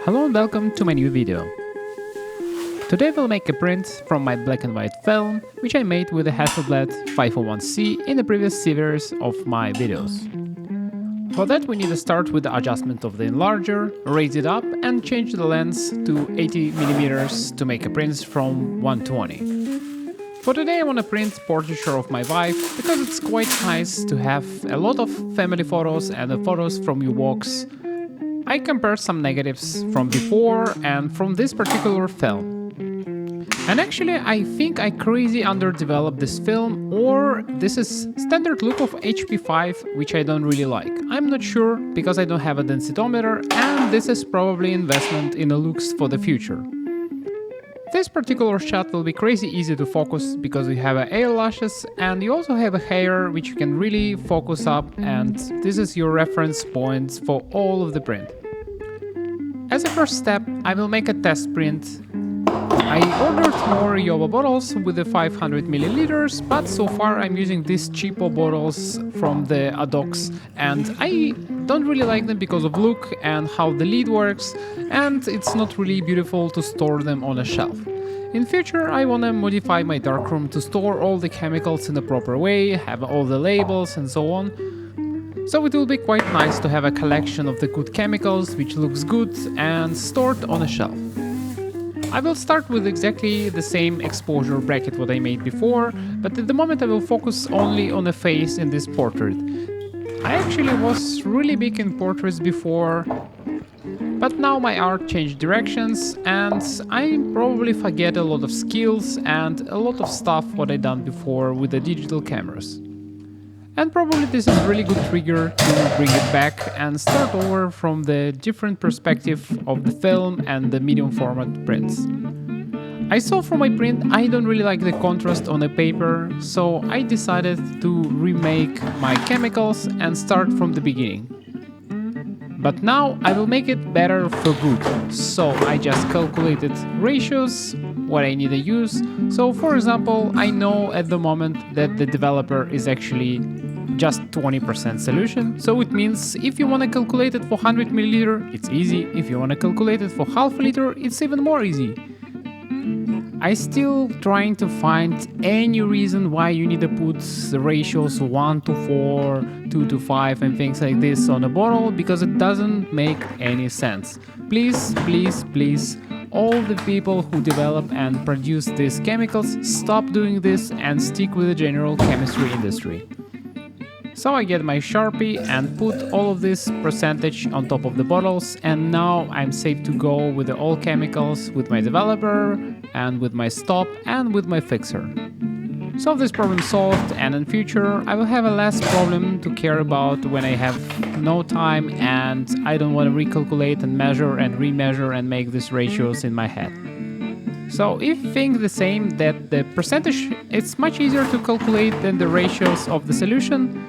Hello and welcome to my new video. Today we'll make a print from my black and white film, which I made with the Hasseblad 501C in the previous series of my videos. For that we need to start with the adjustment of the enlarger, raise it up and change the lens to 80mm to make a print from 120. For today I want to print portraiture of my wife because it's quite nice to have a lot of family photos and the photos from your walks. I compared some negatives from before and from this particular film. And actually I think I crazy underdeveloped this film, or this is standard look of HP5, which I don't really like. I'm not sure because I don't have a densitometer, and this is probably investment in the looks for the future. This particular shot will be crazy easy to focus because you have eyelashes and you also have a hair which you can really focus up, and this is your reference points for all of the print. As a first step, I will make a test print. I ordered more Yoba bottles with the 500ml, but so far I'm using these cheapo bottles from the Adox, and I don't really like them because of look and how the lid works, and it's not really beautiful to store them on a shelf. In future I wanna modify my darkroom to store all the chemicals in the proper way, have all the labels and so on. So it will be quite nice to have a collection of the good chemicals which looks good and stored on a shelf. I will start with exactly the same exposure bracket what I made before, but at the moment I will focus only on the face in this portrait. I actually was really big in portraits before, but now my art changed directions and I probably forget a lot of skills and a lot of stuff what I done before with the digital cameras. And probably this is a really good trigger to bring it back and start over from the different perspective of the film and the medium format prints. I saw from my print I don't really like the contrast on the paper, so I decided to remake my chemicals and start from the beginning. But now I will make it better for good, so I just calculated ratios, what I need to use. So for example, I know at the moment that the developer is actually just 20% solution, so it means if you want to calculate it for 100ml, it's easy. If you want to calculate it for half a liter, it's even more easy. I still trying to find any reason why you need to put the ratios 1:4, 2:5 and things like this on a bottle, because it doesn't make any sense. Please, please, please, all the people who develop and produce these chemicals, stop doing this and stick with the general chemistry industry. So I get my Sharpie and put all of this percentage on top of the bottles, and now I'm safe to go with the all chemicals with my developer and with my stop and with my fixer. So this problem solved, and in future I will have a less problem to care about when I have no time and I don't want to recalculate and measure and remeasure and make these ratios in my head. So if you think the same, that the percentage it's much easier to calculate than the ratios of the solution,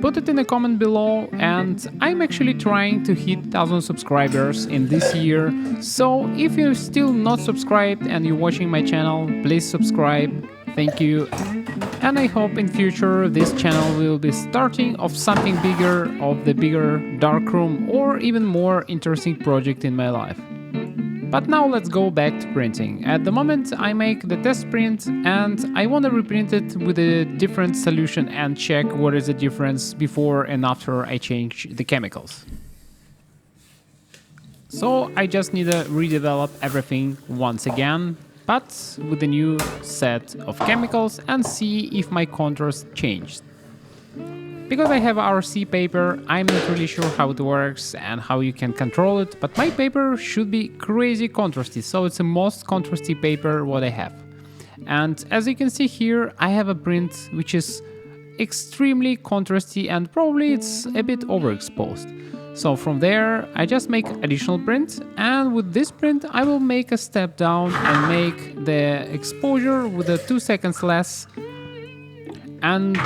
put it in a comment below, and I'm actually trying to hit 1000 subscribers in this year. So if you're still not subscribed and you're watching my channel, please subscribe. Thank you. And I hope in future this channel will be starting of something bigger, of the bigger darkroom or even more interesting project in my life. But now let's go back to printing. At the moment I make the test print and I want to reprint it with a different solution and check what is the difference before and after I change the chemicals. So I just need to redevelop everything once again, but with a new set of chemicals, and see if my contrast changed. Because I have RC paper, I'm not really sure how it works and how you can control it, but my paper should be crazy contrasty, so it's the most contrasty paper what I have. And as you can see here, I have a print which is extremely contrasty and probably it's a bit overexposed. So from there I just make additional print, and with this print I will make a step down and make the exposure with the 2 seconds less, and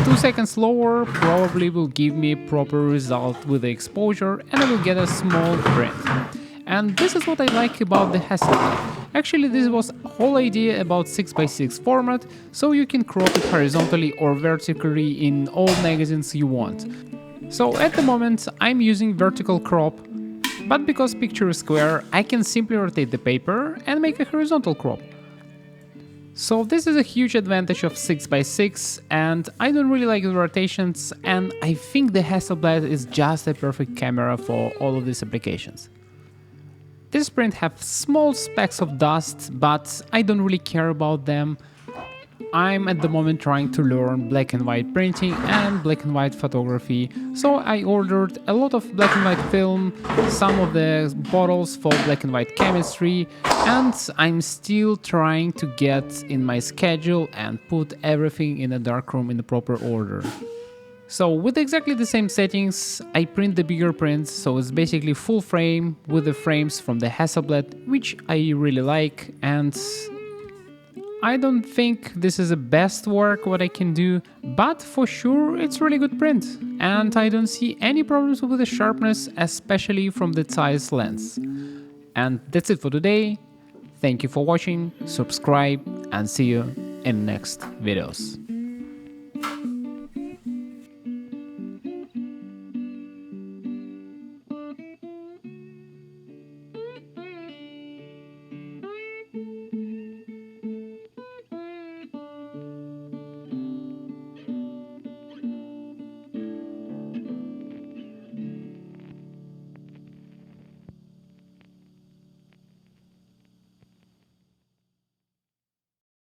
2 seconds lower probably will give me a proper result with the exposure, and I will get a small print. And this is what I like about the Hasseblad. Actually this was a whole idea about 6x6 format, so you can crop it horizontally or vertically in all magazines you want. So at the moment I'm using vertical crop but because picture is square, I can simply rotate the paper and make a horizontal crop. So this is a huge advantage of 6x6, and I don't really like the rotations, and I think the Hasseblad is just a perfect camera for all of these applications. This print has small specks of dust, but I don't really care about them. I'm at the moment trying to learn black and white printing and black and white photography, so I ordered a lot of black and white film, some of the bottles for black and white chemistry, and I'm still trying to get in my schedule and put everything in a darkroom in the proper order. So with exactly the same settings, I print the bigger prints, so it's basically full frame with the frames from the Hasseblad, which I really like, and I don't think this is the best work what I can do, but for sure it's really good print, and I don't see any problems with the sharpness, especially from the Zeiss lens. And that's it for today. Thank you for watching, subscribe, and see you in next videos.